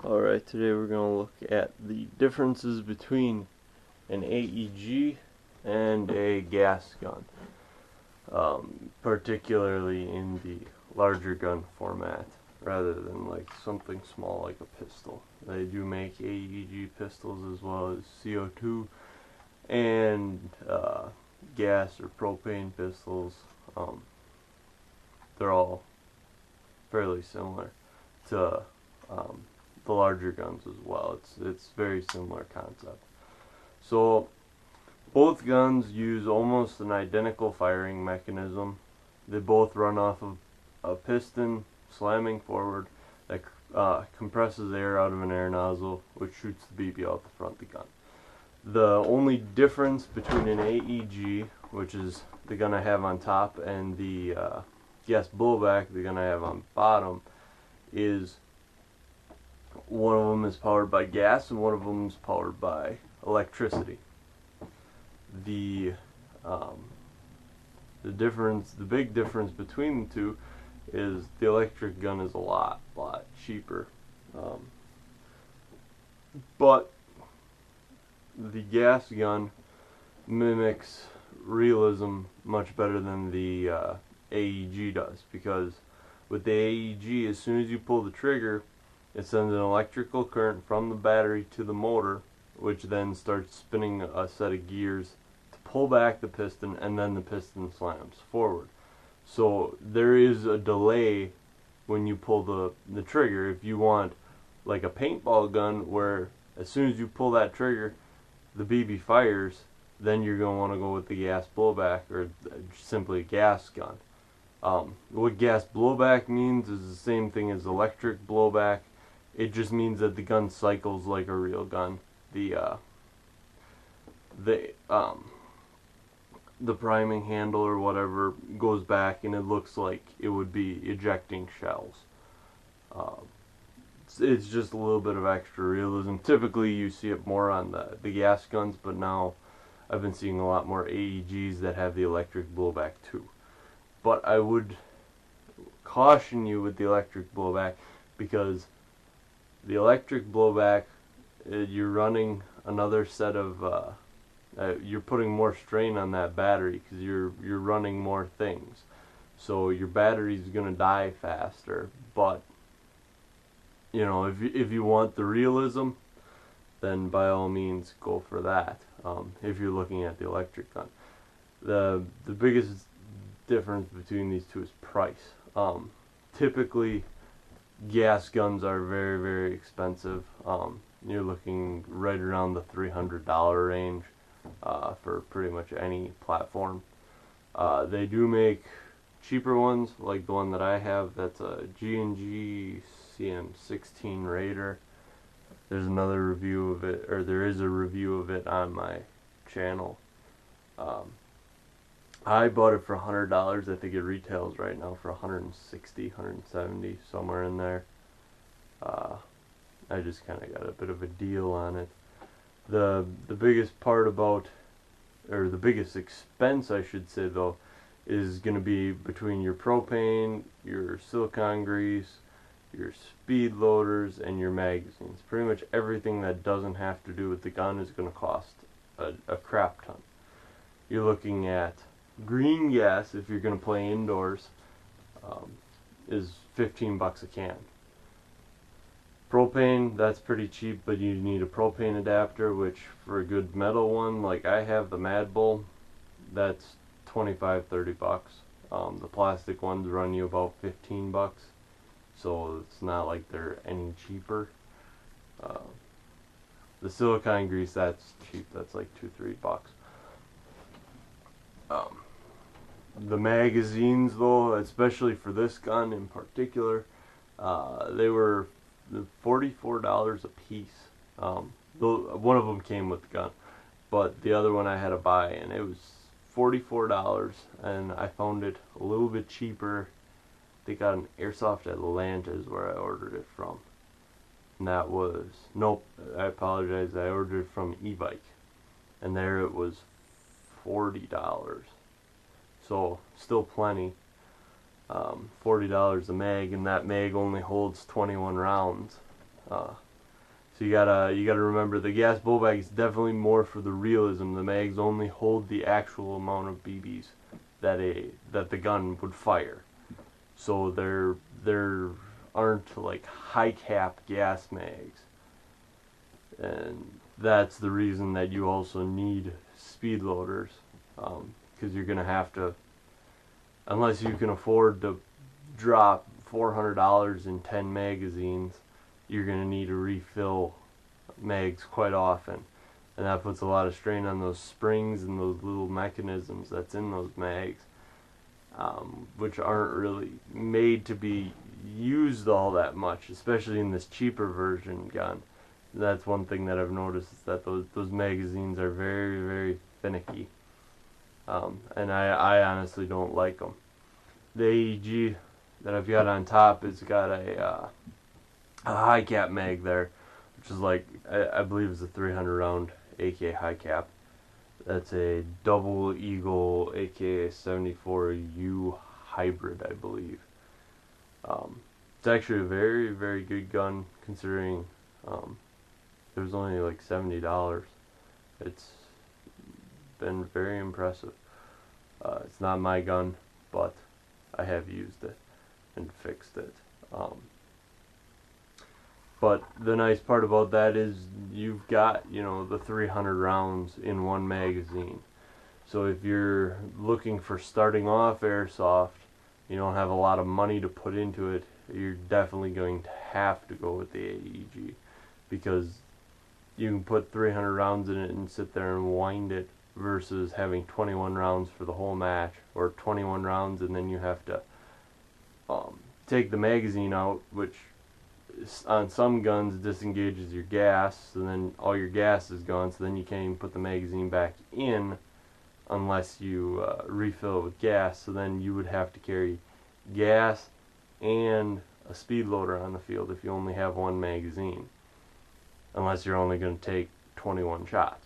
Alright, today we're going to look at the differences between an AEG and a gas gun, particularly in the larger gun format rather than like something small like a pistol. They do make AEG pistols as well as CO2 and gas or propane pistols. They're all fairly similar to the larger guns as well. It's very similar concept. So both guns use almost an identical firing mechanism. They both run off of a piston slamming forward that compresses air out of an air nozzle, which shoots the BB out the front of the gun. The only difference between an AEG, which is the gun I have on top, and the gas blowback, the gun I have on bottom, is one of them is powered by gas and one of them is powered by electricity. The big difference between the two is the electric gun is a lot cheaper, but the gas gun mimics realism much better than the AEG does, because with the AEG, as soon as you pull the trigger, it sends an electrical current from the battery to the motor, which then starts spinning a set of gears to pull back the piston, and then the piston slams forward. So there is a delay when you pull the trigger. If you want like a paintball gun where as soon as you pull that trigger the BB fires, then you're going to want to go with the gas blowback or simply a gas gun. What gas blowback means is the same thing as electric blowback. It just means that the gun cycles like a real gun. The priming handle or whatever goes back and it looks like it would be ejecting shells. It's just a little bit of extra realism. Typically you see it more on the gas guns, but now I've been seeing a lot more AEGs that have the electric blowback too. But I would caution you with the electric blowback, because the electric blowback, you're running another set of you're putting more strain on that battery because you're running more things, so your battery's gonna die faster. But you know, if you want the realism, then by all means go for that. If you're looking at the electric gun, the biggest difference between these two is price. Typically gas guns are very expensive. You're looking right around the $300 range for pretty much any platform. They do make cheaper ones, like the one that I have. That's a G&G CM16 Raider. There's another review of it, or there is a review of it on my channel. I bought it for $100. I think it retails right now for $160, $170, somewhere in there. I just kind of got a bit of a deal on it. The biggest part about, or the biggest expense I should say though, is going to be between your propane, your silicone grease, your speed loaders, and your magazines. Pretty much everything that doesn't have to do with the gun is going to cost a crap ton. You're looking at green gas, if you're going to play indoors, is $15 a can. Propane, that's pretty cheap, but you need a propane adapter, which for a good metal one, like I have the Mad Bull, that's $25-30. The plastic ones run you about $15, so it's not like they're any cheaper. The silicone grease, that's cheap, that's like $2-3. The magazines though, especially for this gun in particular, they were $44 a piece. One of them came with the gun, but the other one I had to buy, and it was $44, and I found it a little bit cheaper. They got an Airsoft Atlanta is where I ordered it from, and that was, nope, I apologize, I ordered it from e-bike, and there it was $40. So still plenty. $40 a mag, and that mag only holds 21 rounds. So you gotta remember the gas blowback is definitely more for the realism. The mags only hold the actual amount of BBs that the gun would fire. So there aren't like high cap gas mags, and that's the reason that you also need speed loaders, because you're gonna have to, unless you can afford to drop $400 in 10 magazines, you're gonna need to refill mags quite often, and that puts a lot of strain on those springs and those little mechanisms that's in those mags, which aren't really made to be used all that much, especially in this cheaper version gun. That's one thing that I've noticed, is that those magazines are very, very finicky, and I honestly don't like them. The AEG that I've got on top has got a high cap mag there, which is like, I believe it's a 300 round AK high cap. That's a double Eagle AK-74U hybrid, I believe. It's actually a very, very good gun, considering it was only like $70. It's been very impressive. It's not my gun, but I have used it and fixed it. But the nice part about that is you've got, the 300 rounds in one magazine. So if you're looking for starting off airsoft, you don't have a lot of money to put into it, you're definitely going to have to go with the AEG, because you can put 300 rounds in it and sit there and wind it, versus having 21 rounds for the whole match, or 21 rounds and then you have to take the magazine out, which on some guns disengages your gas, and then all your gas is gone, so then you can't even put the magazine back in unless you refill it with gas. So then you would have to carry gas and a speed loader on the field if you only have one magazine, unless you're only going to take 21 shots,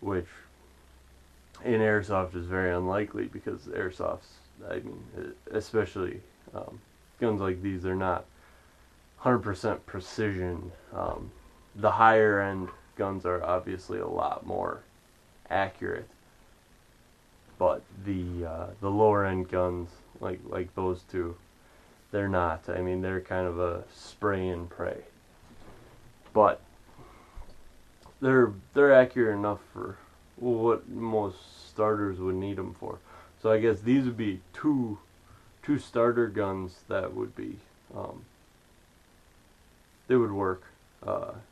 which in airsoft is very unlikely, because airsofts, especially guns like these, they're not 100% precision. The higher end guns are obviously a lot more accurate, but the lower end guns, like those two, they're not. They're kind of a spray and pray, but they're accurate enough for what most starters would need them for. So I guess these would be two starter guns that would be they would work.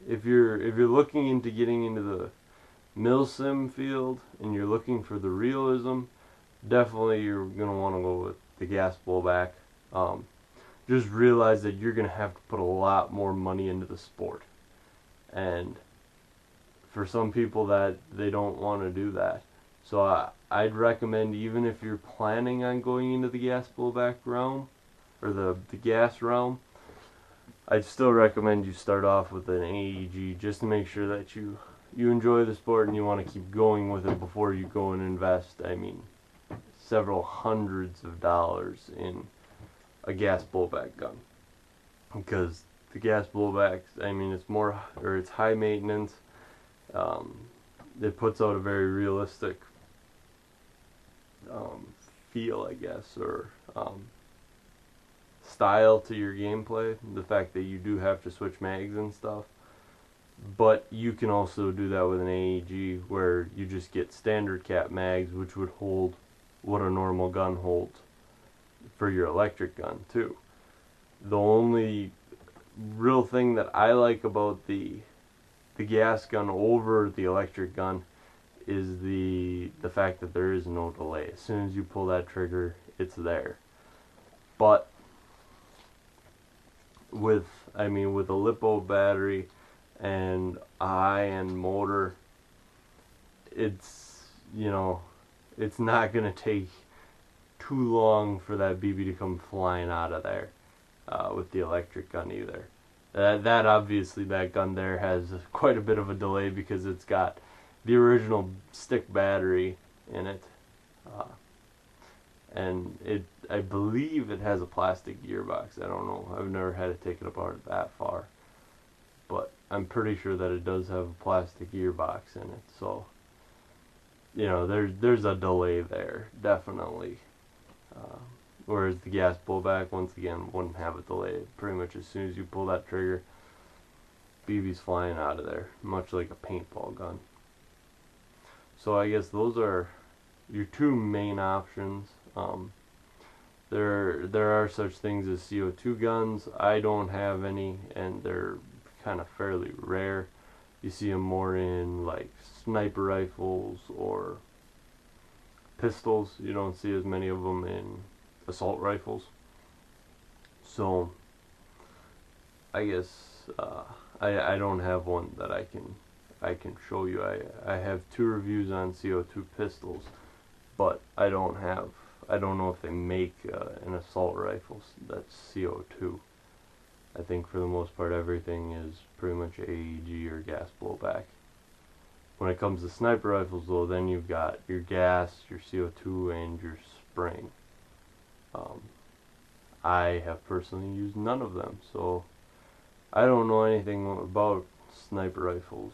If you're looking into getting into the milsim field and you're looking for the realism, definitely you're gonna want to go with the gas blowback. Just realize that you're gonna have to put a lot more money into the sport, and for some people that they don't want to do that. So I'd recommend, even if you're planning on going into the gas blowback realm, or the gas realm, I'd still recommend you start off with an AEG, just to make sure that you enjoy the sport and you want to keep going with it before you go and invest, several hundreds of dollars in a gas blowback gun. Because the gas blowbacks, it's high maintenance. It puts out a very realistic feel, I guess, or style to your gameplay. The fact that you do have to switch mags and stuff, but you can also do that with an AEG, where you just get standard cap mags, which would hold what a normal gun holds for your electric gun too. The only real thing that I like about the gas gun over the electric gun is the fact that there is no delay. As soon as you pull that trigger, it's there. But with a LiPo battery and a high-end motor, it's not gonna take too long for that BB to come flying out of there with the electric gun either. That obviously, that gun there has quite a bit of a delay, because it's got the original stick battery in it, and I believe it has a plastic gearbox. I don't know, I've never had to take it apart that far, but I'm pretty sure that it does have a plastic gearbox in it, so you know there's a delay there, definitely. Uh, Whereas the gas blowback, once again, wouldn't have a delay. Pretty much as soon as you pull that trigger, BB's flying out of there, much like a paintball gun. So I guess those are your two main options. There are such things as CO2 guns. I don't have any, and they're kind of fairly rare. You see them more in like sniper rifles or pistols. You don't see as many of them in assault rifles. So I guess I don't have one that I can show you. I have 2 reviews on CO2 pistols, but I don't know if they make an assault rifle that's CO2. I think for the most part everything is pretty much AEG or gas blowback. When it comes to sniper rifles though, then you've got your gas, your CO2, and your spring. I have personally used none of them, so I don't know anything about sniper rifles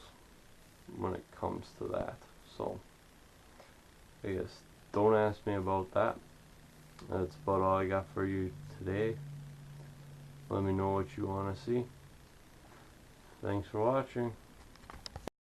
when it comes to that. So I guess don't ask me about that. That's about all I got for you today. Let me know what you want to see. Thanks for watching.